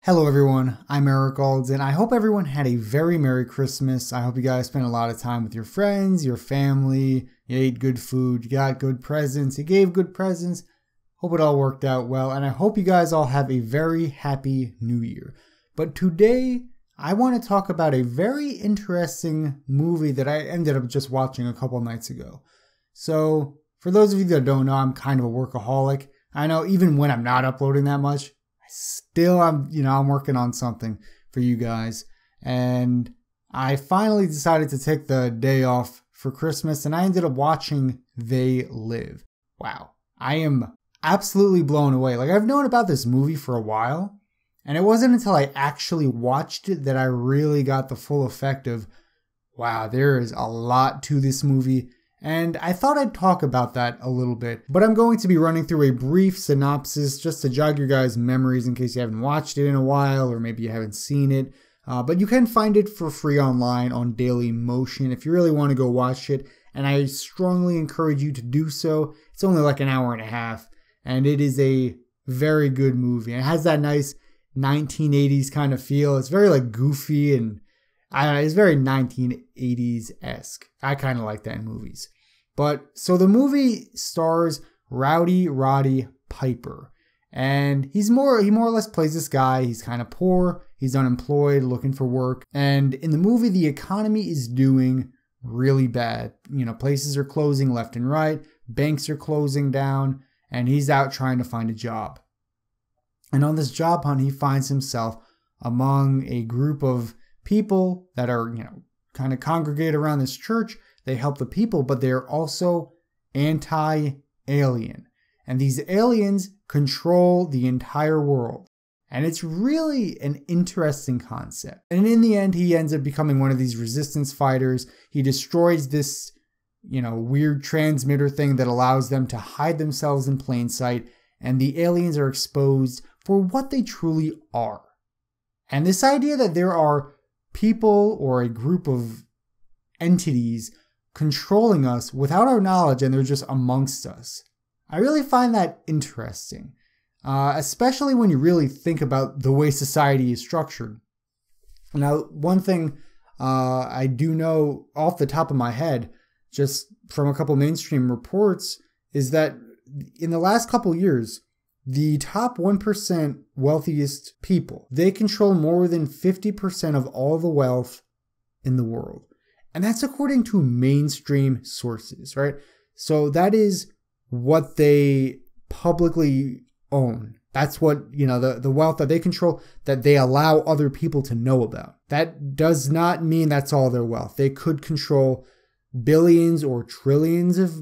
Hello everyone, I'm Eric Alds, and I hope everyone had a very Merry Christmas. I hope you guys spent a lot of time with your friends, your family, you ate good food, you got good presents, you gave good presents. Hope it all worked out well, and I hope you guys all have a very happy new year. But today, I want to talk about a very interesting movie that I ended up just watching a couple nights ago. So, for those of you that don't know, I'm kind of a workaholic. I know even when I'm not uploading that much, I'm working on something for you guys. And I finally decided to take the day off for Christmas, and I ended up watching They Live. Wow. I am absolutely blown away. Like, I've known about this movie for a while, and it wasn't until I actually watched it that I really got the full effect of, wow, there is a lot to this movie. And I thought I'd talk about that a little bit, but I'm going to be running through a brief synopsis just to jog your guys' memories in case you haven't watched it in a while, or maybe you haven't seen it. But you can find it for free online on Daily Motion if you really want to go watch it, and I strongly encourage you to do so. It's only like an hour and a half, and it is a very good movie. And it has that nice 1980s kind of feel. It's very like goofy, and I don't know, it's very 1980s-esque. I kind of like that in movies. But so the movie stars Rowdy Roddy Piper, and he more or less plays this guy. He's kind of poor, he's unemployed, looking for work, and in the movie the economy is doing really bad. You know, places are closing left and right, banks are closing down, and he's out trying to find a job. And on this job hunt, he finds himself among a group of people that are, kind of congregate around this church. They help the people, but they're also anti-alien. And these aliens control the entire world. And it's really an interesting concept. And in the end, he ends up becoming one of these resistance fighters. He destroys this, weird transmitter thing that allows them to hide themselves in plain sight. And the aliens are exposed for what they truly are. And this idea that there are people or a group of entities controlling us without our knowledge, and they're just amongst us. I really find that interesting, especially when you really think about the way society is structured. Now, one thing I do know off the top of my head, just from a couple mainstream reports, is that in the last couple years, the top 1% wealthiest people, they control more than 50% of all the wealth in the world. And that's according to mainstream sources, right? So that is what they publicly own. That's what, the wealth that they control, that they allow other people to know about. That does not mean that's all their wealth. They could control billions or trillions of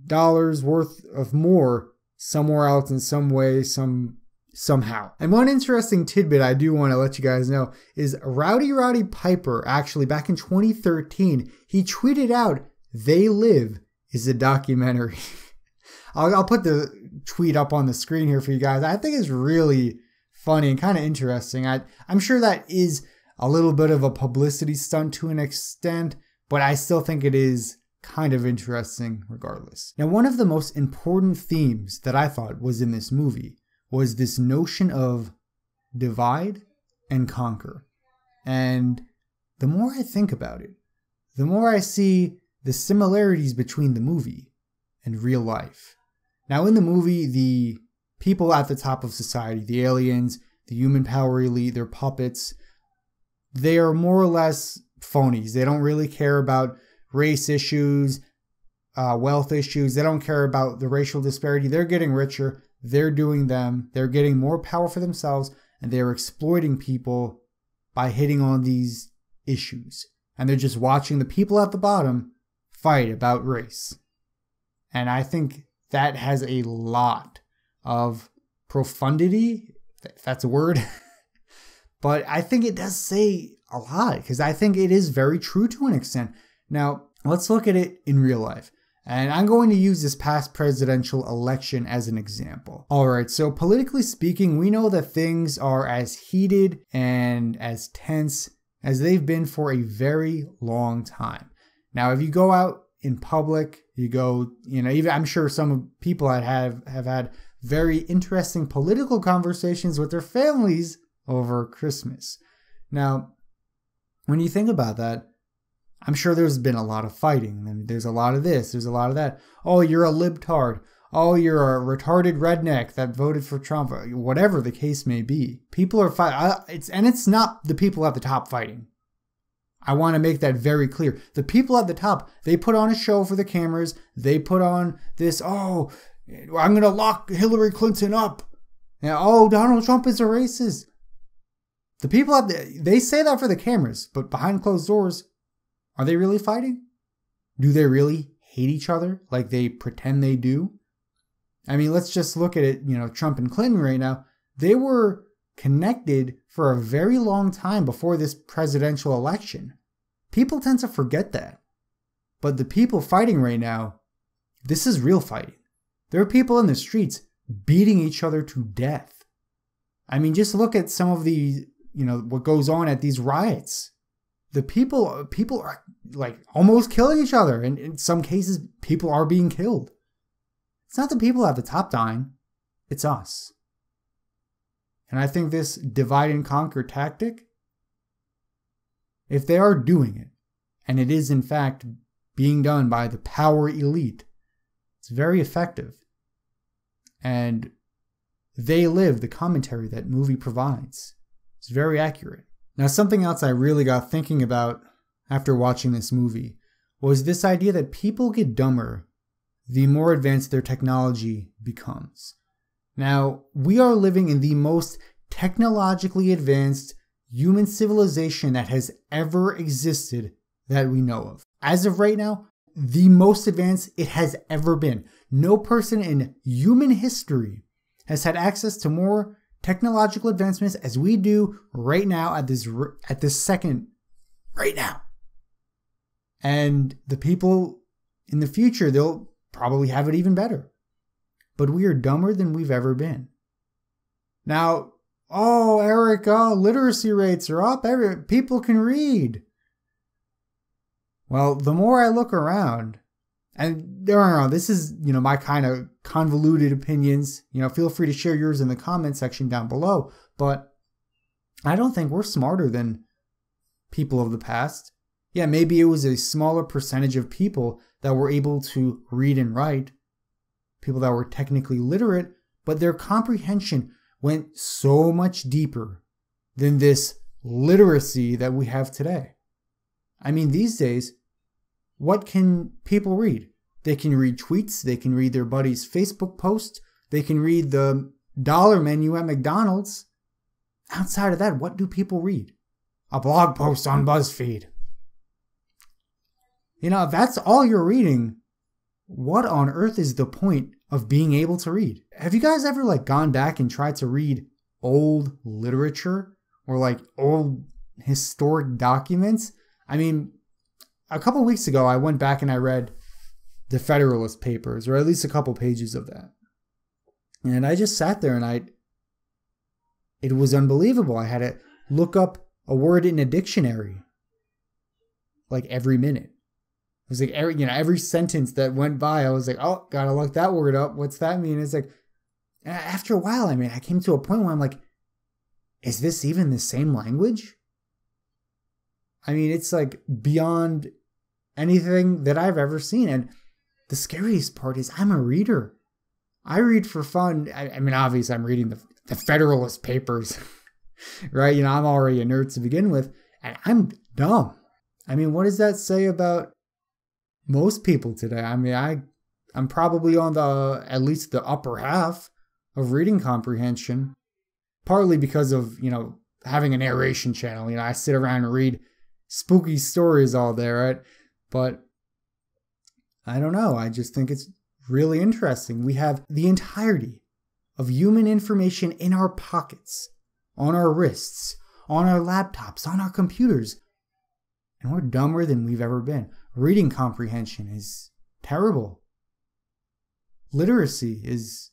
dollars worth of more somewhere else in some way, somehow. And one interesting tidbit I do want to let you guys know is Rowdy Roddy Piper, actually back in 2013, he tweeted out, "They Live" is a documentary. I'll put the tweet up on the screen here for you guys. I think it's really funny and kind of interesting. I'm sure that is a little bit of a publicity stunt to an extent, but I still think it is kind of interesting regardless. Now, one of the most important themes that I thought was in this movie was this notion of divide and conquer. And the more I think about it, the more I see the similarities between the movie and real life. Now, in the movie, the people at the top of society, the aliens, the human power elite, their puppets, they are more or less phonies. They don't really care about race issues, wealth issues. They don't care about the racial disparity. They're getting richer. They're doing them. They're getting more power for themselves, and they're exploiting people by hitting on these issues. And they're just watching the people at the bottom fight about race. And I think that has a lot of profundity, if that's a word. But I think it does say a lot, because I think it is very true to an extent. Now, let's look at it in real life. And I'm going to use this past presidential election as an example. Alright, so politically speaking, we know that things are as heated and as tense as they've been for a very long time. Now, if you go out in public, you go, even I'm sure some people have had very interesting political conversations with their families over Christmas. Now, when you think about that, I'm sure there's been a lot of fighting. I mean, there's a lot of this, there's a lot of that. Oh, you're a libtard. Oh, you're a retarded redneck that voted for Trump. Whatever the case may be. People are fighting. It's not the people at the top fighting. I want to make that very clear. The people at the top, they put on a show for the cameras. They put on this, oh, I'm going to lock Hillary Clinton up. And, oh, Donald Trump is a racist. The people they say that for the cameras, but behind closed doors, are they really fighting? Do they really hate each other like they pretend they do? I mean, let's just look at it, Trump and Clinton right now. They were connected for a very long time before this presidential election. People tend to forget that. But the people fighting right now, this is real fighting. There are people in the streets beating each other to death. I mean, just look at some of the, what goes on at these riots. The people are like almost killing each other. And in some cases, people are being killed. It's not the people at the top dying. It's us. And I think this divide and conquer tactic, if they are doing it, and it is in fact being done by the power elite, it's very effective. And they live the commentary that movie provides. It's very accurate. Now, something else I really got thinking about after watching this movie was this idea that people get dumber the more advanced their technology becomes. Now, we are living in the most technologically advanced human civilization that has ever existed that we know of. As of right now, the most advanced it has ever been. No person in human history has had access to more technological advancements as we do right now at this second, right now. And the people in the future, they'll probably have it even better. But we are dumber than we've ever been. Now, oh, Eric, literacy rates are up. People can read. Well, the more I look around, and this is, my kind of convoluted opinions. Feel free to share yours in the comment section down below. But I don't think we're smarter than people of the past. Yeah, maybe it was a smaller percentage of people that were able to read and write, people that were technically literate, but their comprehension went so much deeper than this literacy that we have today. I mean, these days, what can people read? They can read tweets, they can read their buddy's Facebook post, they can read the dollar menu at McDonald's. Outside of that, what do people read? A blog post on BuzzFeed. If that's all you're reading, what on earth is the point of being able to read? Have you guys ever gone back and tried to read old literature or old historic documents? I mean, a couple weeks ago, I went back and I read the Federalist Papers, or at least a couple pages of that. And I just sat there and it was unbelievable. I had to look up a word in a dictionary every minute. It was every sentence that went by, I was like, oh, gotta look that word up. What's that mean? It's after a while, I came to a point where I'm like, is this even the same language? I mean, it's beyond anything that I've ever seen. And the scariest part is I'm a reader. I read for fun. I mean, obviously I'm reading the Federalist Papers, right? I'm already a nerd to begin with, and I'm dumb. I mean, what does that say about most people today? I mean, I'm probably on at least the upper half of reading comprehension, partly because of, having a narration channel. I sit around and read spooky stories all day, right? But I don't know. I just think it's really interesting. We have the entirety of human information in our pockets, on our wrists, on our laptops, on our computers. And we're dumber than we've ever been. Reading comprehension is terrible. Literacy is,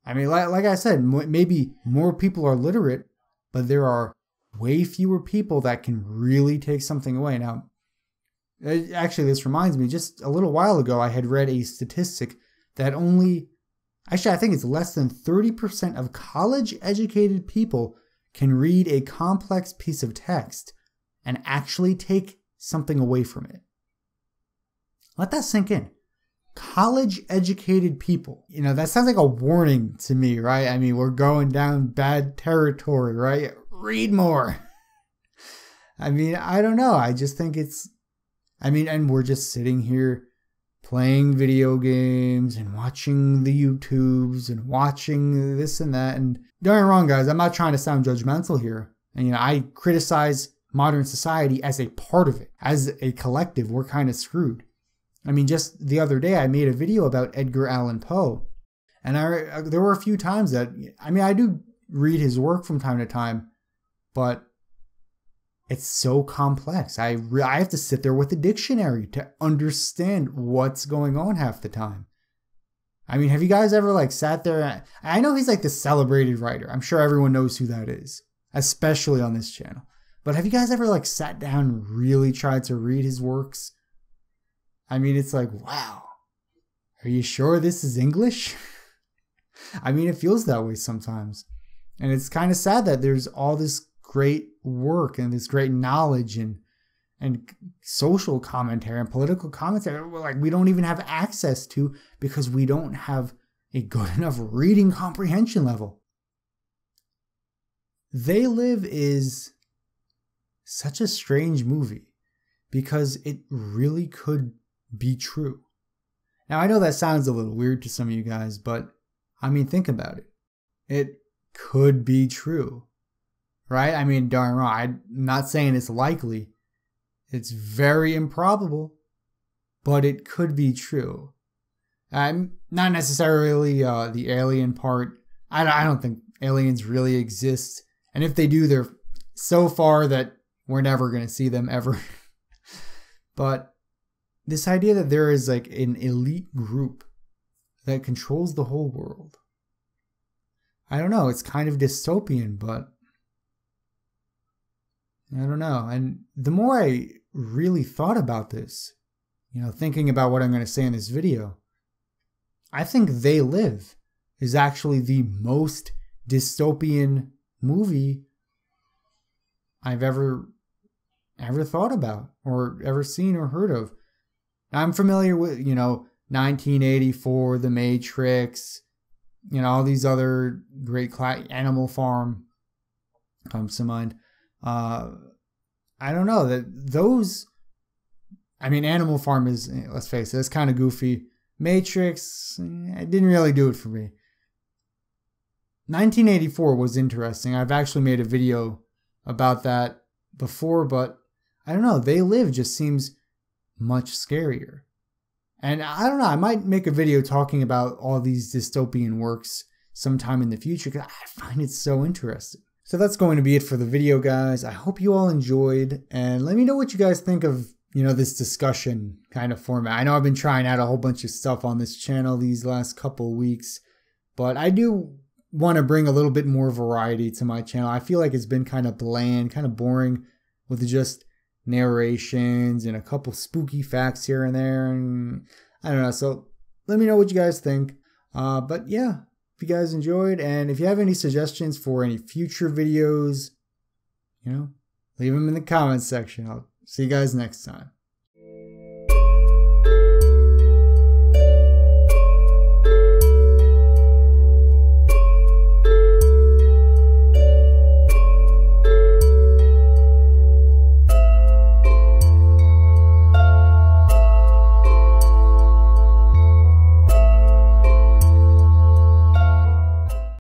like I said, maybe more people are literate, but there are way fewer people that can really take something away. Now, actually, this reminds me, just a little while ago, I had read a statistic that I think it's less than 30% of college-educated people can read a complex piece of text and actually take something away from it. Let that sink in. College-educated people. You know, that sounds like a warning to me, right? I mean, we're going down bad territory, right? Read more. I mean, I don't know. I just think and we're just sitting here playing video games and watching the YouTubes and watching this and that. And don't get me wrong, guys, I'm not trying to sound judgmental here. And, you know, I criticize modern society as a part of it. As a collective, we're kind of screwed. I mean, just the other day, I made a video about Edgar Allan Poe. And there were a few times that, I do read his work from time to time, but it's so complex. I have to sit there with a dictionary to understand what's going on half the time. I mean, have you guys ever sat there? I know he's the celebrated writer. I'm sure everyone knows who that is, especially on this channel. But have you guys ever sat down and really tried to read his works? I mean, it's wow. Are you sure this is English? I mean, it feels that way sometimes. And it's kind of sad that there's all this great work and this great knowledge and social commentary and political commentary we don't even have access to because we don't have a good enough reading comprehension level. They Live is such a strange movie because it really could be true. Now, I know that sounds a little weird to some of you guys, but I mean, think about it. It could be true, right? I mean, darn right. I'm not saying it's likely. It's very improbable, but it could be true. I'm not necessarily the alien part. I don't think aliens really exist. And if they do, they're so far that we're never going to see them ever. But this idea that there is an elite group that controls the whole world. I don't know. It's kind of dystopian, but I don't know. And the more I really thought about this, thinking about what I'm going to say in this video, I think They Live is actually the most dystopian movie I've ever thought about or ever seen or heard of. I'm familiar with, 1984, The Matrix, all these other great Animal Farm comes to mind. I don't know that those, Animal Farm is, let's face it, it's kind of goofy. Matrix, it didn't really do it for me. 1984 was interesting. I've actually made a video about that before, but I don't know. They Live just seems much scarier. And I don't know, I might make a video talking about all these dystopian works sometime in the future because I find it so interesting. So that's going to be it for the video, guys. I hope you all enjoyed, and let me know what you guys think of, this discussion kind of format. I know I've been trying out a whole bunch of stuff on this channel these last couple weeks, but I do want to bring a little bit more variety to my channel. I feel like it's been kind of bland, kind of boring with just narrations and a couple spooky facts here and there, and I don't know. So let me know what you guys think. But yeah, if you guys enjoyed, and if you have any suggestions for any future videos, leave them in the comments section. I'll see you guys next time.